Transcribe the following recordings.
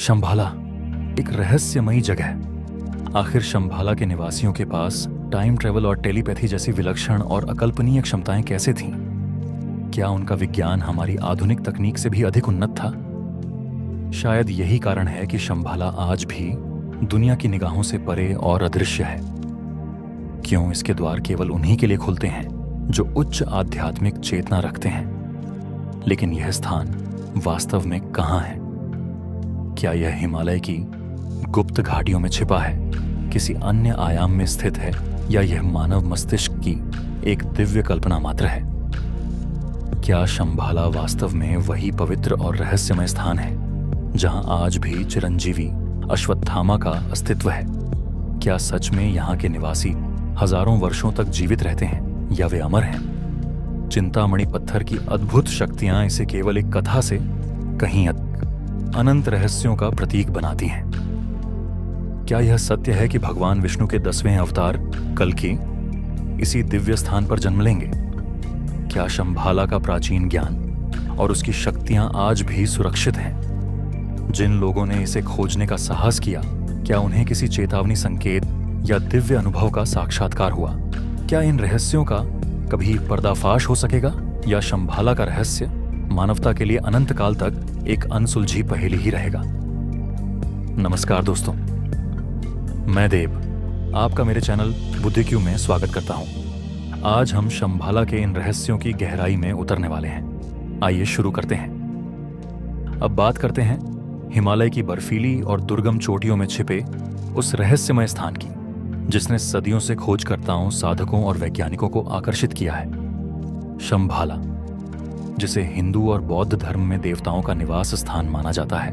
शंभाला एक रहस्यमयी जगह है। आखिर शंभाला के निवासियों के पास टाइम ट्रेवल और टेलीपैथी जैसी विलक्षण और अकल्पनीय क्षमताएं कैसे थीं? क्या उनका विज्ञान हमारी आधुनिक तकनीक से भी अधिक उन्नत था? शायद यही कारण है कि शंभाला आज भी दुनिया की निगाहों से परे और अदृश्य है। क्यों इसके द्वार केवल उन्हीं के लिए खुलते हैं जो उच्च आध्यात्मिक चेतना रखते हैं? लेकिन यह स्थान वास्तव में कहाँ है? क्या यह हिमालय की गुप्त घाटियों में छिपा है, किसी अन्य आयाम में स्थित है, या यह मानव मस्तिष्क की एक दिव्य कल्पना मात्र है? क्या शंभाला वास्तव में वही पवित्र और रहस्यमय स्थान है जहां आज भी चिरंजीवी अश्वत्थामा का अस्तित्व है? क्या सच में यहाँ के निवासी हजारों वर्षों तक जीवित रहते हैं या वे अमर हैं? चिंतामणि पत्थर की अद्भुत शक्तियां इसे केवल एक कथा से कहीं अनंत रहस्यों का प्रतीक बनाती हैं। क्या यह सत्य है कि भगवान विष्णु के 10वें अवतार कल्कि इसी दिव्य स्थान पर जन्म लेंगे? क्या शंभाला का प्राचीन ज्ञान और उसकी शक्तियां आज भी सुरक्षित हैं? जिन लोगों ने इसे खोजने का साहस किया, क्या उन्हें किसी चेतावनी संकेत या दिव्य अनुभव का साक्षात्कार हुआ? क्या इन रहस्यों का कभी पर्दाफाश हो सकेगा, या शंभाला का रहस्य मानवता के लिए अनंत काल तक एक अनसुलझी पहेली ही रहेगा? नमस्कार दोस्तों, मैं देव आपका मेरे चैनल बुद्धि क्यों में स्वागत करता हूं। आज हम शंभाला के इन रहस्यों की गहराई में उतरने वाले हैं। आइए शुरू करते हैं। अब बात करते हैं हिमालय की बर्फीली और दुर्गम चोटियों में छिपे उस रहस्यमय स्थान की, जिसने सदियों से खोजकर्ताओं, साधकों और वैज्ञानिकों को आकर्षित किया है। शंभाला, जिसे हिंदू और बौद्ध धर्म में देवताओं का निवास स्थान माना जाता है,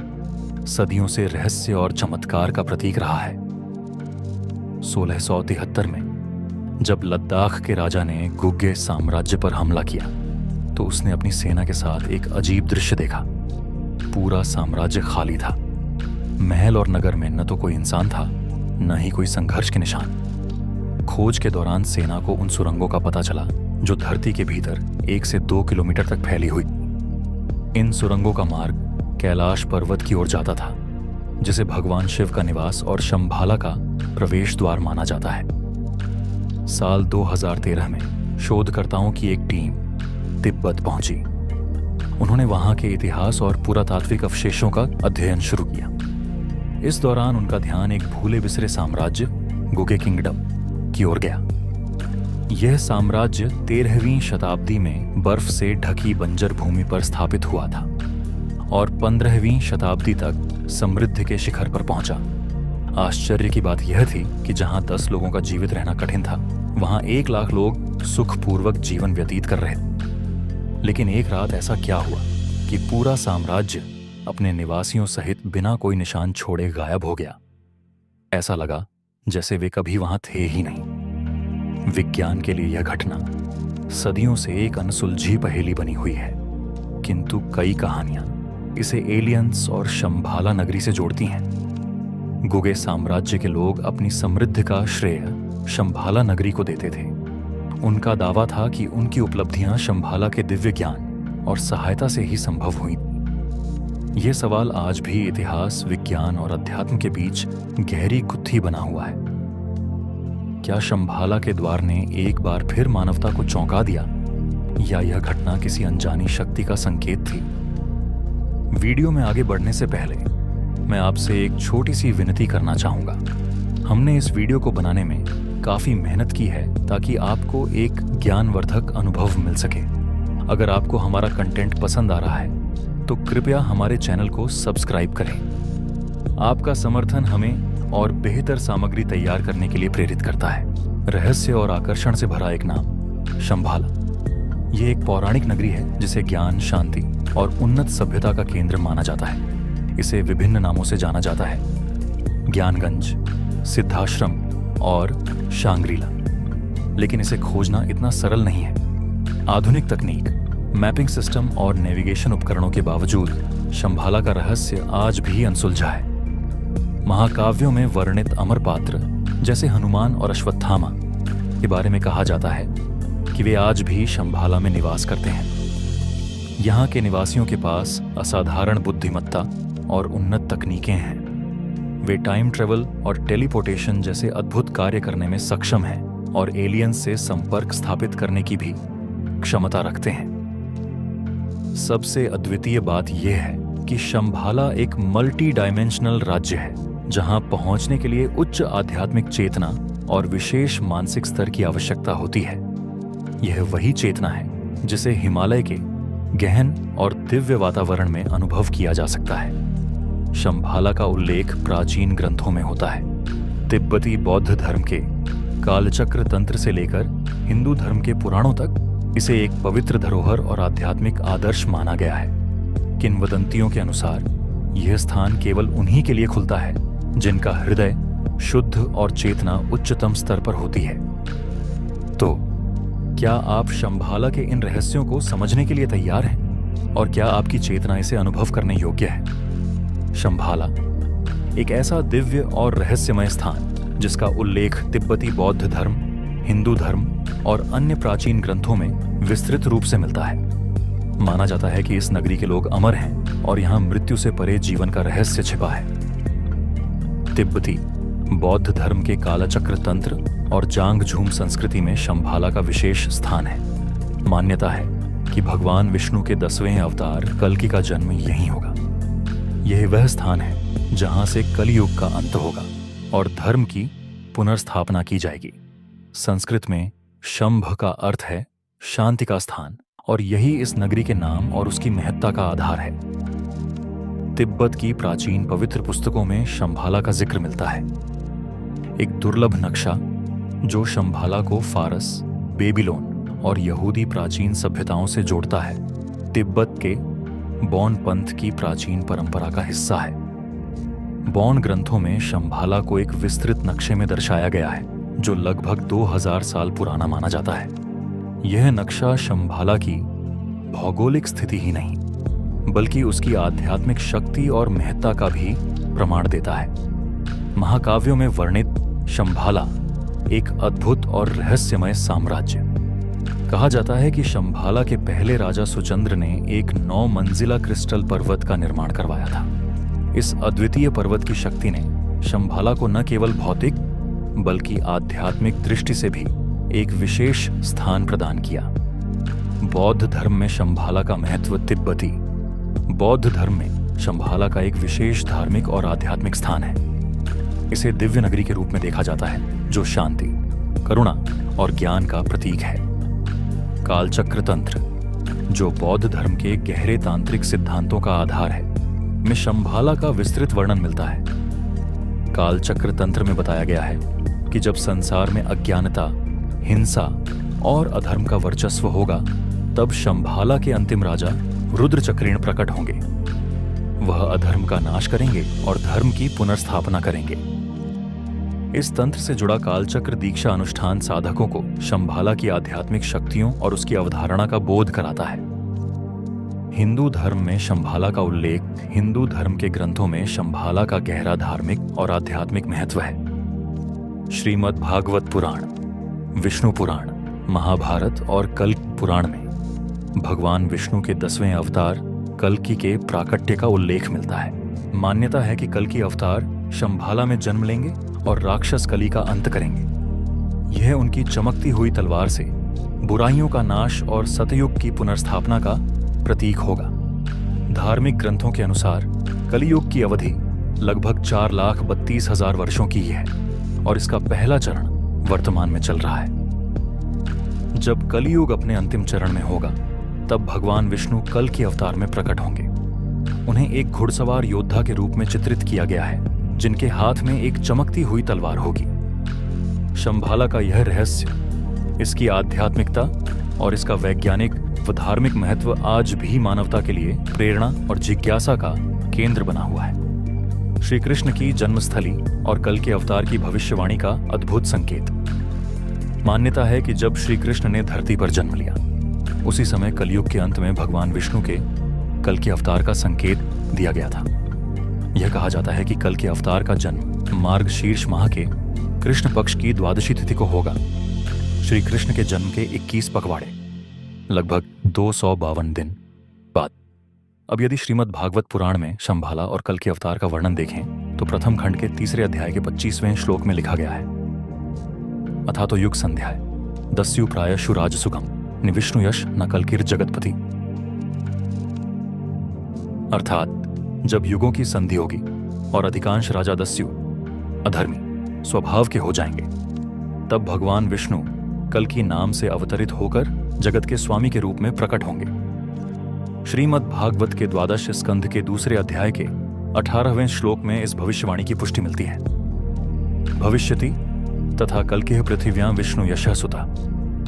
सदियों से रहस्य और चमत्कार का प्रतीक रहा है। 1673 में जब लद्दाख के राजा ने गुग्गे साम्राज्य पर हमला किया, तो उसने अपनी सेना के साथ एक अजीब दृश्य देखा। पूरा साम्राज्य खाली था। महल और नगर में न तो कोई इंसान था, न ही कोई संघर्ष के निशान। खोज के दौरान सेना को उन सुरंगों का पता चला जो धरती के भीतर 1 से 2 किलोमीटर तक फैली हुई। इन सुरंगों का मार्ग कैलाश पर्वत की ओर जाता था, जिसे भगवान शिव का निवास और शंभाला का प्रवेश द्वार माना जाता है। साल 2013 में शोधकर्ताओं की एक टीम तिब्बत पहुंची। उन्होंने वहां के इतिहास और पुरातात्विक अवशेषों का अध्ययन शुरू किया। इस दौरान उनका ध्यान एक भूले बिसरे साम्राज्य गुगे किंगडम की ओर गया। यह साम्राज्य 13वीं शताब्दी में बर्फ से ढकी बंजर भूमि पर स्थापित हुआ था और 15वीं शताब्दी तक समृद्धि के शिखर पर पहुंचा। आश्चर्य की बात यह थी कि जहां 10 लोगों का जीवित रहना कठिन था, वहां 1 लाख लोग सुखपूर्वक जीवन व्यतीत कर रहे थे। लेकिन एक रात ऐसा क्या हुआ कि पूरा साम्राज्य अपने निवासियों सहित बिना कोई निशान छोड़े गायब हो गया। ऐसा लगा जैसे वे कभी वहां थे ही नहीं। विज्ञान के लिए यह घटना सदियों से एक अनसुलझी पहेली बनी हुई है, किंतु कई कहानियां इसे एलियंस और शंभाला नगरी से जोड़ती हैं। गुगे साम्राज्य के लोग अपनी समृद्धि का श्रेय शंभाला नगरी को देते थे। उनका दावा था कि उनकी उपलब्धियां शंभाला के दिव्य ज्ञान और सहायता से ही संभव हुई। यह सवाल आज भी इतिहास, विज्ञान और अध्यात्म के बीच गहरी गुत्थी बना हुआ है। क्या शंभाला के द्वार ने एक बार फिर मानवता को चौंका दिया, या यह घटना किसी अनजानी शक्ति का संकेत थी? वीडियो में आगे बढ़ने से पहले मैं आपसे एक छोटी सी विनती करना चाहूंगा। हमने इस वीडियो को बनाने में काफी मेहनत की है ताकि आपको एक ज्ञानवर्धक अनुभव मिल सके। अगर आपको हमारा कंटेंट पसंद आ रहा है तो कृपया हमारे चैनल को सब्सक्राइब करें। आपका समर्थन हमें और बेहतर सामग्री तैयार करने के लिए प्रेरित करता है। रहस्य और आकर्षण से भरा एक नाम, शंभाला। यह एक पौराणिक नगरी है जिसे ज्ञान, शांति और उन्नत सभ्यता का केंद्र माना जाता है। इसे विभिन्न नामों से जाना जाता है: ज्ञानगंज, सिद्धाश्रम और शांग्रीला। लेकिन इसे खोजना इतना सरल नहीं है। आधुनिक तकनीक, मैपिंग सिस्टम और नेविगेशन उपकरणों के बावजूद शंभाला का रहस्य आज भी अनसुलझा है। महाकाव्यों में वर्णित अमर पात्र जैसे हनुमान और अश्वत्थामा के बारे में कहा जाता है कि वे आज भी शंभाला में निवास करते हैं। यहाँ के निवासियों के पास असाधारण बुद्धिमत्ता, और उन्नत तकनीकें हैं। वे टाइम ट्रेवल और टेलीपोर्टेशन जैसे अद्भुत कार्य करने में सक्षम हैं और एलियंस से संपर्क स्थापित करने की भी क्षमता रखते हैं। सबसे अद्वितीय बात यह है कि शंभाला एक मल्टी डायमेंशनल राज्य है, जहां पहुंचने के लिए उच्च आध्यात्मिक चेतना और विशेष मानसिक स्तर की आवश्यकता होती है। यह वही चेतना है जिसे हिमालय के गहन और दिव्य वातावरण में अनुभव किया जा सकता है। शंभाला का उल्लेख प्राचीन ग्रंथों में होता है। तिब्बती बौद्ध धर्म के कालचक्र तंत्र से लेकर हिंदू धर्म के पुराणों तक इसे एक पवित्र धरोहर और आध्यात्मिक आदर्श माना गया है। किंवदंतियों के अनुसार यह स्थान केवल उन्हीं के लिए खुलता है जिनका हृदय शुद्ध और चेतना उच्चतम स्तर पर होती है। तो क्या आप शंभाला के इन रहस्यों को समझने के लिए तैयार हैं? और क्या आपकी चेतना इसे अनुभव करने योग्य है? शंभाला एक ऐसा दिव्य और रहस्यमय स्थान जिसका उल्लेख तिब्बती बौद्ध धर्म, हिंदू धर्म और अन्य प्राचीन ग्रंथों में विस्तृत रूप से मिलता है। माना जाता है कि इस नगरी के लोग अमर हैं और यहाँ मृत्यु से परे जीवन का रहस्य छिपा है। तिब्बती बौद्ध धर्म के कालचक्र तंत्र और जांगझूम संस्कृति में शंभाला का विशेष स्थान है। मान्यता है कि भगवान विष्णु के 10वें अवतार कल्कि का जन्म यहीं होगा। यह वह स्थान है जहां से कलियुग का अंत होगा और धर्म की पुनर्स्थापना की जाएगी। संस्कृत में शंभ का अर्थ है शांति का स्थान, और यही इस नगरी के नाम और उसकी महत्ता का आधार है। तिब्बत की प्राचीन पवित्र पुस्तकों में शंभाला का जिक्र मिलता है। एक दुर्लभ नक्शा जो शंभाला को फारस, बेबीलोन और यहूदी प्राचीन सभ्यताओं से जोड़ता है, तिब्बत के बौन पंथ की प्राचीन परंपरा का हिस्सा है। बौन ग्रंथों में शंभाला को एक विस्तृत नक्शे में दर्शाया गया है जो लगभग 2000 साल पुराना माना जाता है। यह नक्शा शंभाला की भौगोलिक स्थिति ही नहीं बल्कि उसकी आध्यात्मिक शक्ति और महत्ता का भी प्रमाण देता है। महाकाव्यों में वर्णित शंभाला एक अद्भुत और रहस्यमय साम्राज्य। कहा जाता है कि शंभाला के पहले राजा सुचंद्र ने एक 9 मंजिला क्रिस्टल पर्वत का निर्माण करवाया था। इस अद्वितीय पर्वत की शक्ति ने शंभाला को न केवल भौतिक बल्कि आध्यात्मिक दृष्टि से भी एक विशेष स्थान प्रदान किया। बौद्ध धर्म में शंभाला का महत्व तिब्बती बौद्ध धर्म में शंभाला का एक विशेष धार्मिक और आध्यात्मिक स्थान है। इसे दिव्य नगरी के रूप में देखा जाता है जो शांति, करुणा और ज्ञान का प्रतीक है। कालचक्र तंत्र, जो बौद्ध धर्म के गहरे तांत्रिक सिद्धांतों का आधार है, में शंभाला का विस्तृत वर्णन मिलता है। कालचक्र तंत्र में बताया गया है कि जब संसार में अज्ञानता, हिंसा और अधर्म का वर्चस्व होगा, तब शंभाला के अंतिम राजा रुद्रचक्रेण प्रकट होंगे। वह अधर्म का नाश करेंगे और धर्म की पुनर्स्थापना करेंगे। इस तंत्र से जुड़ा कालचक्र दीक्षा अनुष्ठान साधकों को शंभाला की आध्यात्मिक शक्तियों और उसकी अवधारणा का बोध कराता है। हिंदू धर्म में शंभाला का उल्लेख हिंदू धर्म के ग्रंथों में शंभाला का गहरा धार्मिक और आध्यात्मिक महत्व है। श्रीमद् भागवत पुराण, विष्णु पुराण, महाभारत और कल्क पुराण में भगवान विष्णु के 10वें अवतार कल्कि के प्राकट्य का उल्लेख मिलता है। मान्यता है कि कल्कि अवतार शंभाला में जन्म लेंगे और राक्षस कली का अंत करेंगे। यह उनकी चमकती हुई तलवार से बुराइयों का नाश और सतयुग की पुनर्स्थापना का प्रतीक होगा। धार्मिक ग्रंथों के अनुसार कलियुग की अवधि लगभग 4,32,000 वर्षों की है और इसका पहला चरण वर्तमान में चल रहा है। जब कलियुग अपने अंतिम चरण में होगा, तब भगवान विष्णु कल्कि अवतार में प्रकट होंगे। उन्हें एक घुड़सवार योद्धा के रूप में चित्रित किया गया है, जिनके हाथ में एक चमकती हुई तलवार होगी। शंभाला का यह रहस्य, इसकी आध्यात्मिकता और इसका वैज्ञानिक व धार्मिक महत्व आज भी मानवता के लिए प्रेरणा और जिज्ञासा का केंद्र बना हुआ है। श्री कृष्ण की जन्मस्थली और कल्कि अवतार की भविष्यवाणी का अद्भुत संकेत। मान्यता है कि जब श्री कृष्ण ने धरती पर जन्म लिया, उसी समय कलयुग के अंत में भगवान विष्णु के कल्कि अवतार का संकेत दिया गया था। यह कहा जाता है कि कल्कि अवतार का जन्म मार्गशीर्ष माह के कृष्ण पक्ष की द्वादशी तिथि को होगा। श्री कृष्ण के जन्म के 21 पखवाड़े लगभग 252 दिन बाद अब यदि श्रीमद् भागवत पुराण में शंभाला और कल के अवतार का वर्णन देखें तो प्रथम खंड के 3 अध्याय के 25वें श्लोक में लिखा गया है, अथा तो युग संध्याय दस्यु प्रायशु राज सुगम निविष्णु यश न कलकिर जगतपति। अर्थात जब युगों की संधि होगी और अधिकांश राजा दस्यु अधर्मी स्वभाव के हो जाएंगे, तब भगवान विष्णु कल की नाम से अवतरित होकर जगत के स्वामी के रूप में प्रकट होंगे। श्रीमद् भागवत के 12 स्कंध के 2 अध्याय के 18वें श्लोक में इस भविष्यवाणी की पुष्टि मिलती है, भविष्यति तथा कल्किः पृथिव्यां विष्णु यशः सुता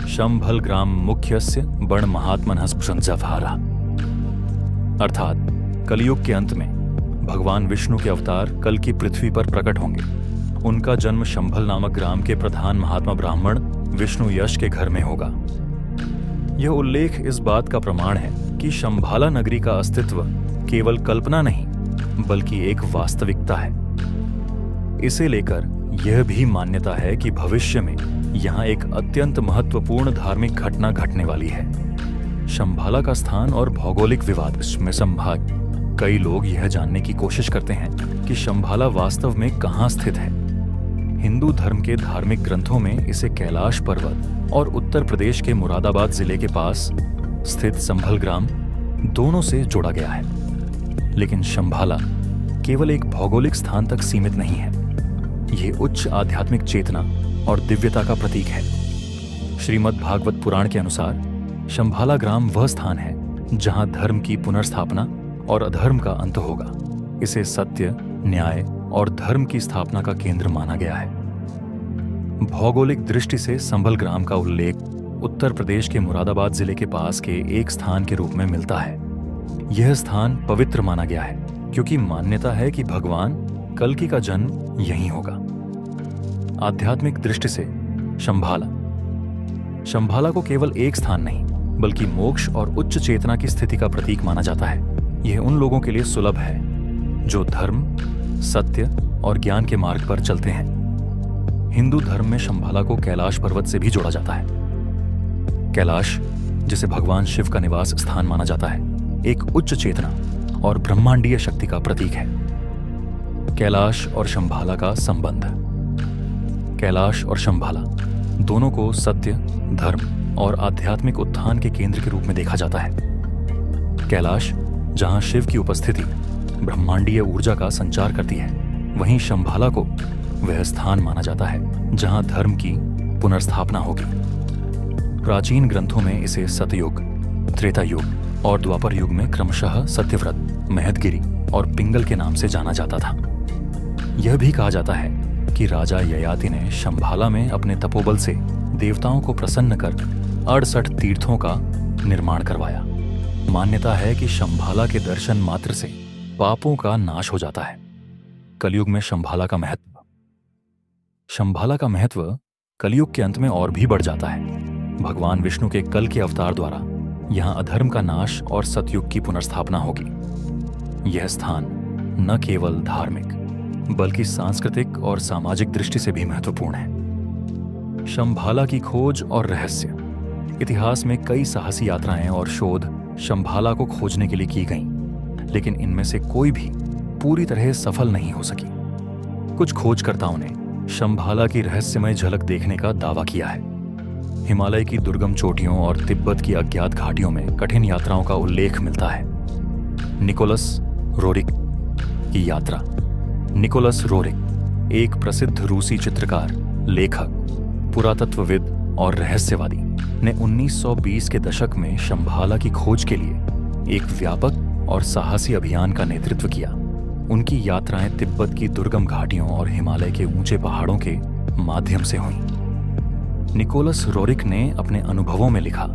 शंभल ग्राम मुख्यस्य बण महात्मनः स्पृशंजाभारा। अर्थात कलयुग के अंत में भगवान विष्णु के अवतार कल की पृथ्वी पर प्रकट होंगे। उनका जन्म शंभल नामक ग्राम के प्रधान महात्मा ब्राह्मण विष्णु यश के घर में होगा। यह उल्लेख इस बात का प्रमाण है कि शंभाला नगरी का अस्तित्व केवल कल्पना नहीं बल्कि एक वास्तविकता है। इसे लेकर यह भी मान्यता है कि भविष्य में यहाँ एक अत्यंत महत्वपूर्ण धार्मिक घटना घटने वाली है। शंभाला का स्थान और भौगोलिक विवाद में संभाग कई लोग यह जानने की कोशिश करते हैं कि शंभाला वास्तव में कहाँ स्थित है। हिंदू धर्म के धार्मिक ग्रंथों में इसे कैलाश पर्वत और उत्तर प्रदेश के मुरादाबाद जिले के पास स्थित संभल ग्राम दोनों से जोड़ा गया है। लेकिन शंभाला केवल एक भौगोलिक स्थान तक सीमित नहीं है, यह उच्च आध्यात्मिक चेतना और दिव्यता का प्रतीक है। श्रीमद् भागवत पुराण के अनुसार शंभाला ग्राम वह स्थान है जहां धर्म की पुनर्स्थापना और अधर्म का अंत होगा। इसे सत्य, न्याय और धर्म की स्थापना का केंद्र माना गया है। भौगोलिक दृष्टि से संभल ग्राम का उल्लेख उत्तर प्रदेश के मुरादाबाद जिले के पास के एक स्थान के रूप में मिलता है। यह स्थान पवित्र माना गया है क्योंकि मान्यता है कि भगवान कल्कि का जन्म यहीं होगा। आध्यात्मिक दृष्टि से शंभाला को केवल एक स्थान नहीं बल्कि मोक्ष और उच्च चेतना की स्थिति का प्रतीक माना जाता है। यह उन लोगों के लिए सुलभ है जो धर्म, सत्य और ज्ञान के मार्ग पर चलते हैं। हिंदू धर्म में शंभाला को कैलाश पर्वत से भी जोड़ा जाता है। कैलाश, जिसे भगवान शिव का निवास स्थान माना जाता है, एक उच्च चेतना और ब्रह्मांडीय शक्ति का प्रतीक है। कैलाश और शंभाला का संबंध। कैलाश और शंभाला दोनों को सत्य, धर्म और आध्यात्मिक उत्थान के केंद्र के रूप में देखा जाता है। कैलाश, जहां शिव की उपस्थिति ब्रह्मांडीय ऊर्जा का संचार करती है, वहीं शंभाला को वह स्थान माना जाता है जहां धर्म की पुनर्स्थापना होगी। प्राचीन ग्रंथों में इसे सतयुग, त्रेता युग और द्वापर युग में क्रमशः सत्यव्रत, महदगिरी और पिंगल के नाम से जाना जाता था। यह भी कहा जाता है कि राजा ययाति ने शंभाला में अपने तपोबल से देवताओं को प्रसन्न कर 68 तीर्थों का निर्माण करवाया। मान्यता है कि शंभाला के दर्शन मात्र से पापों का नाश हो जाता है। कलयुग में शंभाला का महत्व। शंभाला का महत्व कलयुग के अंत में और भी बढ़ जाता है। भगवान विष्णु के कल के अवतार द्वारा यहां अधर्म का नाश और सतयुग की पुनर्स्थापना होगी। यह स्थान न केवल धार्मिक बल्कि सांस्कृतिक और सामाजिक दृष्टि से भी महत्वपूर्ण है। शंभाला की खोज और रहस्य। इतिहास में कई साहसी यात्राएं और शोध शंभाला को खोजने के लिए की गईं, लेकिन इनमें से कोई भी पूरी तरह सफल नहीं हो सकी। कुछ खोजकर्ताओं ने शंभाला की रहस्यमय झलक देखने का दावा किया है। हिमालय की दुर्गम चोटियों और तिब्बत की अज्ञात घाटियों में कठिन यात्राओं का उल्लेख मिलता है। निकोलस रोरिक की यात्रा। निकोलस रोरिक एक प्रसिद्ध रूसी चित्रकार, लेखक, पुरातत्वविद और रहस्यवादी ने 1920 के दशक में शंभाला की खोज के लिए एक व्यापक और साहसी अभियान का नेतृत्व किया। उनकी यात्राएं तिब्बत की दुर्गम घाटियों और हिमालय के ऊंचे पहाड़ों के माध्यम से हुईं। निकोलस रोरिक ने अपने अनुभवों में लिखा,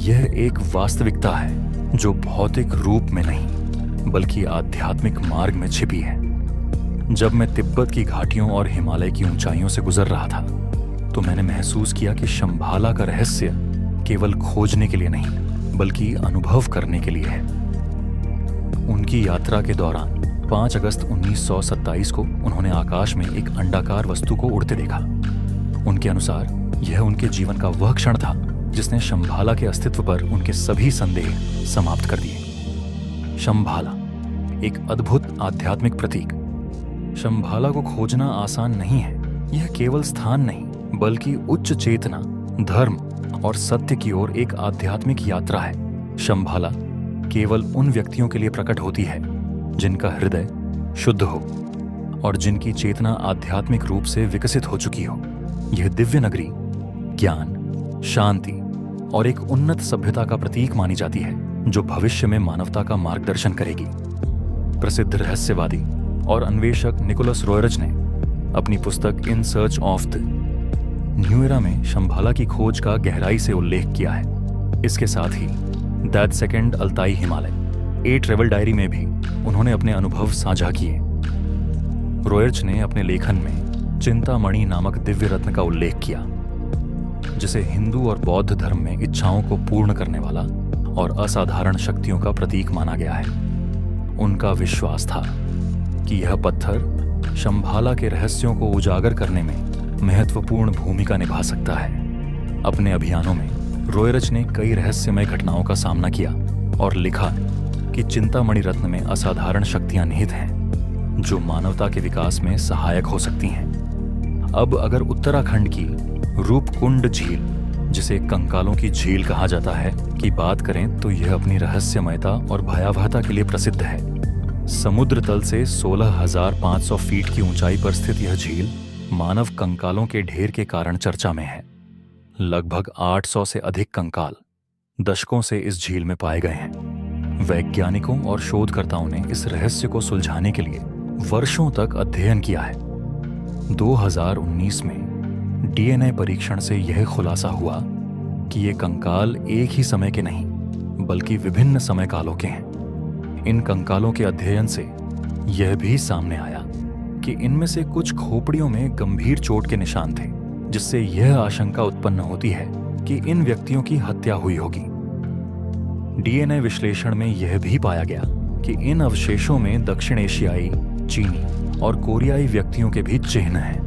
यह एक वास्तविकता है जो भौतिक रूप में नहीं बल्कि आध्यात्मिक मार्ग में छिपी है। जब मैं तिब्बत की घाटियों और हिमालय की ऊंचाइयों से गुजर रहा था तो मैंने महसूस किया कि शंभाला का रहस्य केवल खोजने के लिए नहीं बल्कि अनुभव करने के लिए है। उनकी यात्रा के दौरान 5 अगस्त 1927 को उन्होंने आकाश में एक अंडाकार वस्तु को उड़ते देखा। उनके अनुसार यह उनके जीवन का वह क्षण था जिसने शंभाला के अस्तित्व पर उनके सभी संदेह समाप्त कर दिए। शंभाला, एक अद्भुत आध्यात्मिक प्रतीक। शंभाला को खोजना आसान नहीं है। यह केवल स्थान नहीं बल्कि उच्च चेतना, धर्म और सत्य की ओर एक आध्यात्मिक यात्रा है। शंभाला केवल उन व्यक्तियों के लिए प्रकट होती है जिनका हृदय शुद्ध हो और जिनकी चेतना आध्यात्मिक रूप से विकसित हो चुकी हो। यह दिव्य नगरी ज्ञान, शांति और एक उन्नत सभ्यता का प्रतीक मानी जाती है जो भविष्य में मानवता का मार्गदर्शन करेगी। प्रसिद्ध रहस्यवादी और अन्वेषक निकोलस रोयरच ने अपनी पुस्तक in search of the new era में शंभाला की खोज का गहराई से उल्लेख किया है। इसके साथ ही that second Altai Himalaya, a travel diary में भी उन्होंने अपने अनुभव साझा किए। रोयरच ने अपने लेखन में चिंतामणि नामक दिव्य रत्न का उल्लेख किया, जिसे हिंदू और बौद्ध धर्म में इच्छाओं को पूर्ण करने वाला और असाधारण शक्तियों का प्रतीक माना गया है। उनका विश्वास था कि यह पत्थर शंभाला के रहस्यों को उजागर करने में महत्वपूर्ण भूमिका निभा सकता है। अपने अभियानों में रोयरच ने कई रहस्यमय घटनाओं का सामना किया और लिखा कि चिंतामणि रत्न में असाधारण शक्तियां निहित हैं जो मानवता के विकास में सहायक हो सकती हैं। अब अगर उत्तराखंड की रूपकुंड झील, जिसे कंकालों की झील कहा जाता है, की बात करें तो यह अपनी रहस्यमयता और भयावहता के लिए प्रसिद्ध है। समुद्र तल से 16,500 फीट की ऊंचाई पर स्थित यह झील मानव कंकालों के ढेर के कारण चर्चा में है। लगभग 800 से अधिक कंकाल दशकों से इस झील में पाए गए हैं। वैज्ञानिकों और शोधकर्ताओं ने इस रहस्य को सुलझाने के लिए वर्षों तक अध्ययन किया है। 2019 में डीएनए परीक्षण से यह खुलासा हुआ कि ये कंकाल एक ही समय के नहीं बल्कि विभिन्न समय कालों के हैं। इन कंकालों के अध्ययन से यह भी सामने आया कि इनमें से कुछ खोपड़ियों में गंभीर चोट के निशान थे, जिससे यह आशंका उत्पन्न होती है कि इन व्यक्तियों की हत्या हुई होगी। डीएनए विश्लेषण में यह भी पाया गया कि इन अवशेषों में दक्षिण एशियाई, चीनी और कोरियाई व्यक्तियों के भी चिन्ह हैं।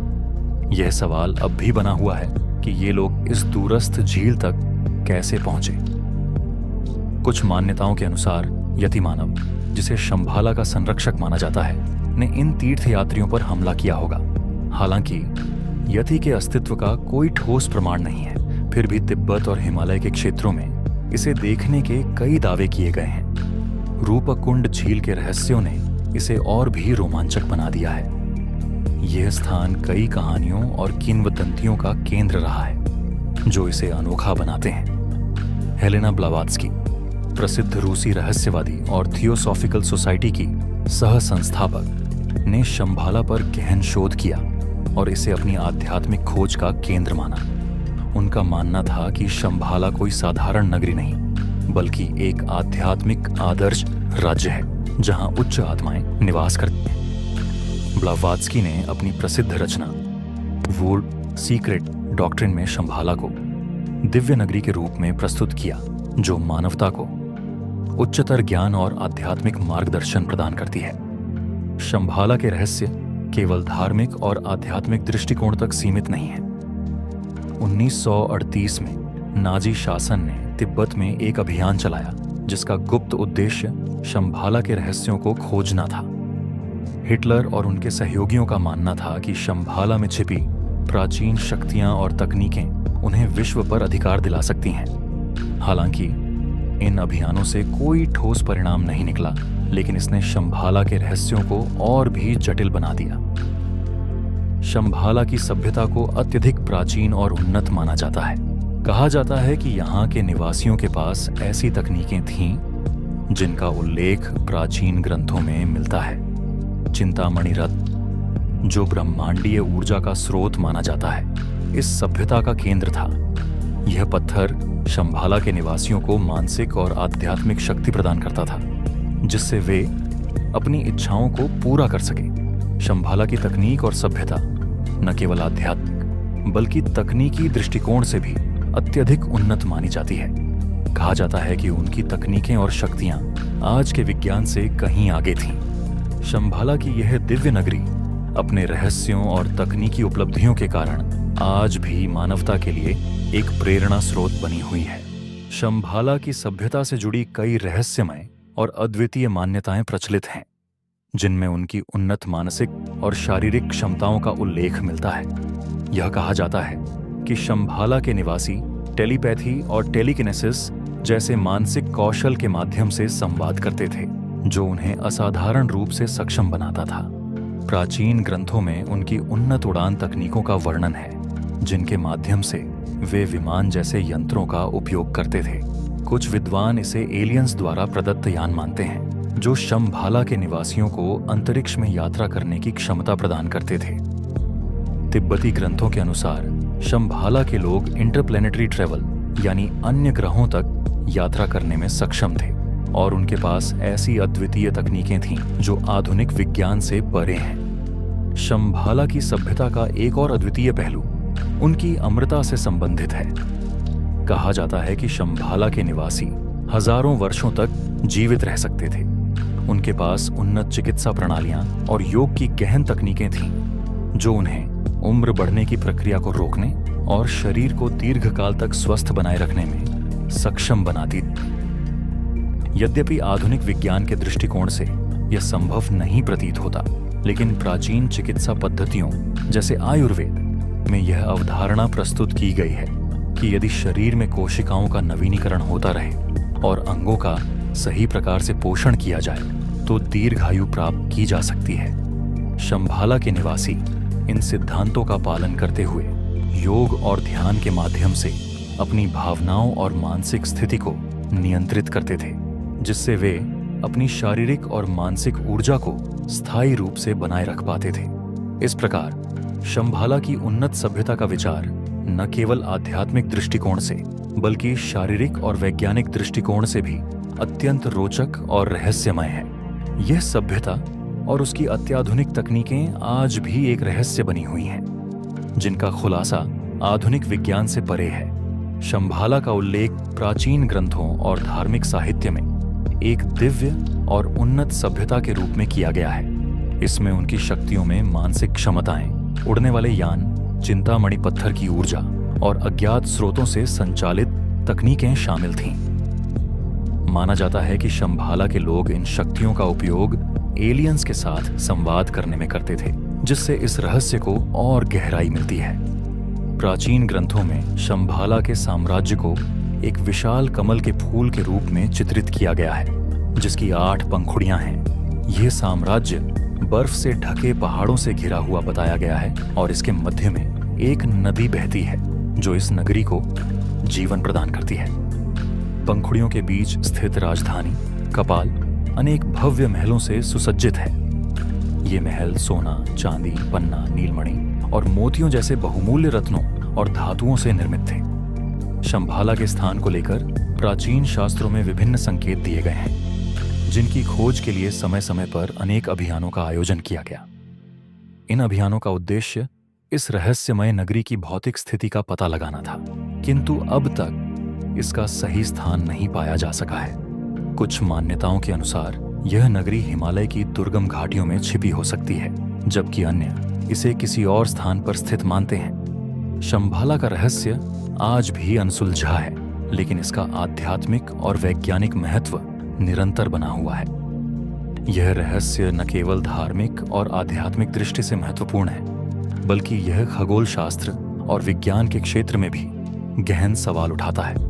यह सवाल अब भी बना हुआ है कि ये लोग इस दूरस्थ झील तक कैसे पहुंचे। कुछ मान्यताओं के अनुसार यतिमानव, जिसे शंभाला का संरक्षक माना जाता है, ने इन तीर्थयात्रियों पर हमला किया होगा। हालांकि यति के अस्तित्व का कोई ठोस प्रमाण नहीं है, फिर भी तिब्बत और हिमालय के क्षेत्रों में इसे देखने के कई दावे किए गए हैं। रूपकुंड झील के रहस्यों ने इसे और भी रोमांचक बना दिया है। यह स्थान कई कहानियों और किंवदंतियों का केंद्र रहा है जो इसे अनोखा बनाते हैं। हेलेना ब्लावात्स्की, प्रसिद्ध रूसी रहस्यवादी और थियोसॉफिकल सोसाइटी की सह संस्थापक, ने शंभाला पर गहन शोध किया और इसे अपनी आध्यात्मिक खोज का केंद्र माना। उनका मानना था कि शंभाला कोई साधारण नगरी नहीं बल्कि एक आध्यात्मिक आदर्श राज्य है जहां उच्च आत्माएं निवास करती हैं। ब्लावात्स्की ने अपनी प्रसिद्ध रचना वुड सीक्रेट डॉक्ट्रिन में शंभाला को दिव्य नगरी के रूप में प्रस्तुत किया जो मानवता को उच्चतर ज्ञान और आध्यात्मिक मार्गदर्शन प्रदान करती है। शंभाला के रहस्य केवल धार्मिक और आध्यात्मिक दृष्टिकोण तक सीमित नहीं है। 1938 में नाजी शासन ने तिब्बत में एक अभियान चलाया जिसका गुप्त उद्देश्य शंभाला के रहस्यों को खोजना था। हिटलर और उनके सहयोगियों का मानना था कि शंभाला में छिपी प्राचीन शक्तियां और तकनीकें उन्हें विश्व पर अधिकार दिला सकती हैं। हालांकि इन अभियानों से कोई ठोस परिणाम नहीं निकला, लेकिन इसने शंभाला के रहस्यों को और भी जटिल बना दिया। शंभाला की सभ्यता को अत्यधिक प्राचीन और उन्नत माना जाता है। कहा जाता है कि यहाँ के निवासियों के पास ऐसी तकनीकें थीं जिनका उल्लेख प्राचीन ग्रंथों में मिलता है। चिंतामणि रत्न, जो ब्रह्मांडीय ऊर्जा का स्रोत माना जाता है, इस सभ्यता का केंद्र था। यह पत्थर शंभाला के निवासियों को मानसिक और आध्यात्मिक शक्ति प्रदान करता था, जिससे वे अपनी इच्छाओं को पूरा कर सके। शंभाला की तकनीक और सभ्यता न केवल आध्यात्मिक बल्कि तकनीकी दृष्टिकोण से भी अत्यधिक उन्नत मानी जाती है। कहा जाता है कि उनकी तकनीकें और शक्तियां आज के विज्ञान से कहीं आगे थीं। शंभाला की यह दिव्य नगरी अपने रहस्यों और तकनीकी उपलब्धियों के कारण आज भी मानवता के लिए एक प्रेरणा स्रोत बनी हुई है। शंभाला की सभ्यता से जुड़ी कई रहस्यमय और अद्वितीय मान्यताएं प्रचलित हैं, जिनमें उनकी उन्नत मानसिक और शारीरिक क्षमताओं का उल्लेख मिलता है। यह कहा जाता है कि शंभाला के निवासी टेलीपैथी और टेलीकिनेसिस जैसे मानसिक कौशल के माध्यम से संवाद करते थे, जो उन्हें असाधारण रूप से सक्षम बनाता था। प्राचीन ग्रंथों में उनकी उन्नत उड़ान तकनीकों का वर्णन है, जिनके माध्यम से वे विमान जैसे यंत्रों का उपयोग करते थे। कुछ विद्वान इसे एलियंस द्वारा प्रदत्त यान मानते हैं, जो शंभाला के निवासियों को अंतरिक्ष में यात्रा करने की क्षमता प्रदान करते थे। तिब्बती ग्रंथों के अनुसार शंभाला के लोग इंटरप्लैनेटरी ट्रैवल यानी अन्य ग्रहों तक यात्रा करने में सक्षम थे, और उनके पास ऐसी अद्वितीय तकनीकें थीं जो आधुनिक विज्ञान से परे हैं। शंभाला की सभ्यता का एक और अद्वितीय पहलू उनकी अमरता से संबंधित है। कहा जाता है कि शंभाला के निवासी हजारों वर्षों तक जीवित रह सकते थे। उनके पास उन्नत चिकित्सा प्रणालियां और योग की गहन तकनीकें थीं, जो उन्हें उम्र बढ़ने की प्रक्रिया को रोकने और शरीर को दीर्घकाल तक स्वस्थ बनाए रखने में सक्षम बनाती। यद्यपि आधुनिक विज्ञान के दृष्टिकोण से यह संभव नहीं प्रतीत होता, लेकिन प्राचीन चिकित्सा पद्धतियों जैसे आयुर्वेद में यह अवधारणा प्रस्तुत की गई है कि यदि शरीर में कोशिकाओं का नवीनीकरण होता रहे और अंगों का सही प्रकार से पोषण किया जाए तो दीर्घायु प्राप्त की जा सकती है। शंभाला के निवासी इन सिद्धांतों का पालन करते हुए योग और ध्यान के माध्यम से अपनी भावनाओं और मानसिक स्थिति को नियंत्रित करते थे, जिससे वे अपनी शारीरिक और मानसिक ऊर्जा को स्थायी रूप से बनाए रख पाते थे। इस प्रकार शंभाला की उन्नत सभ्यता का विचार न केवल आध्यात्मिक दृष्टिकोण से बल्कि शारीरिक और वैज्ञानिक दृष्टिकोण से भी अत्यंत रोचक और रहस्यमय है। यह सभ्यता और उसकी अत्याधुनिक तकनीकें आज भी एक रहस्य बनी हुई हैं, जिनका खुलासा आधुनिक विज्ञान से परे है। शंभाला का उल्लेख प्राचीन ग्रंथों और धार्मिक साहित्य में एक दिव्य और उन्नत सभ्यता के रूप में किया गया है। इसमें उनकी शक्तियों में मानसिक क्षमताएं, उड़ने वाले यान, चिंतामणि पत्थर की ऊर्जा और अज्ञात स्रोतों से संचालित तकनीकें शामिल थीं। माना जाता है कि शंभाला के लोग इन शक्तियों का उपयोग एलियंस के साथ संवाद करने में करते थे, जिससे इस रहस्य को और गहराई मिलती है। प्राचीन ग्रंथों में शंभाला के साम्राज्य को एक विशाल कमल के फूल के रूप में चित्रित किया गया है, जिसकी 8 पंखुड़ियां हैं। यह साम्राज्य बर्फ से ढके पहाड़ों से घिरा हुआ बताया गया है और इसके मध्य में एक नदी बहती है, जो इस नगरी को जीवन प्रदान करती है। पंखुड़ियों के बीच स्थित राजधानी कपाल अनेक भव्य महलों से सुसज्जित है। ये महल सोना, चांदी, पन्ना, नीलमणि और मोतियों जैसे बहुमूल्य रत्नों और धातुओं से निर्मित थे। शंभाला के स्थान को लेकर प्राचीन शास्त्रों में विभिन्न संकेत दिए गए हैं, जिनकी खोज के लिए समय समय पर अनेक अभियानों का आयोजन किया गया। इन अभियानों का उद्देश्य इस रहस्यमय नगरी की भौतिक स्थिति का पता लगाना था, किंतु अब तक इसका सही स्थान नहीं पाया जा सका है। कुछ मान्यताओं के अनुसार यह नगरी हिमालय की दुर्गम घाटियों में छिपी हो सकती है, जबकि अन्य इसे किसी और स्थान पर स्थित मानते हैं। शंभाला का रहस्य आज भी अनसुलझा है, लेकिन इसका आध्यात्मिक और वैज्ञानिक महत्व निरंतर बना हुआ है। यह रहस्य न केवल धार्मिक और आध्यात्मिक दृष्टि से महत्वपूर्ण है, बल्कि यह खगोल शास्त्र और विज्ञान के क्षेत्र में भी गहन सवाल उठाता है।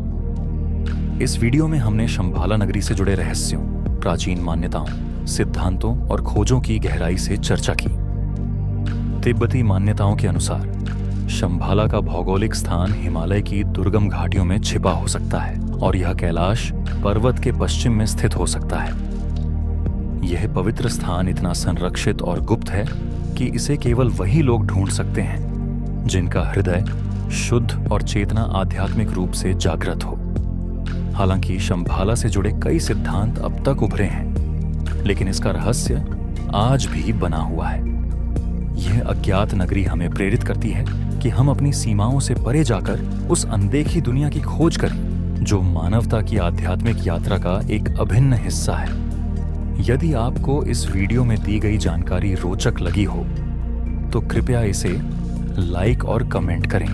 इस वीडियो में हमने शंभाला नगरी से जुड़े रहस्यों, प्राचीन मान्यताओं, सिद्धांतों और खोजों की गहराई से चर्चा की। तिब्बती मान्यताओं के अनुसार शंभाला का भौगोलिक स्थान हिमालय की दुर्गम घाटियों में छिपा हो सकता है और यह कैलाश पर्वत के पश्चिम में स्थित हो सकता है। यह पवित्र स्थान इतना संरक्षित और गुप्त है कि इसे केवल वही लोग ढूंढ सकते हैं जिनका हृदय शुद्ध और चेतना आध्यात्मिक रूप से जागृत हो। हालांकि शंभाला से जुड़े कई सिद्धांत अब तक उभरे हैं, लेकिन इसका रहस्य आज भी बना हुआ है। यह अज्ञात नगरी हमें प्रेरित करती है कि हम अपनी सीमाओं से परे जाकर उस अनदेखी दुनिया की खोज करें, जो मानवता की आध्यात्मिक यात्रा का एक अभिन्न हिस्सा है। यदि आपको इस वीडियो में दी गई जानकारी रोचक लगी हो, तो कृपया इसे लाइक और कमेंट करें।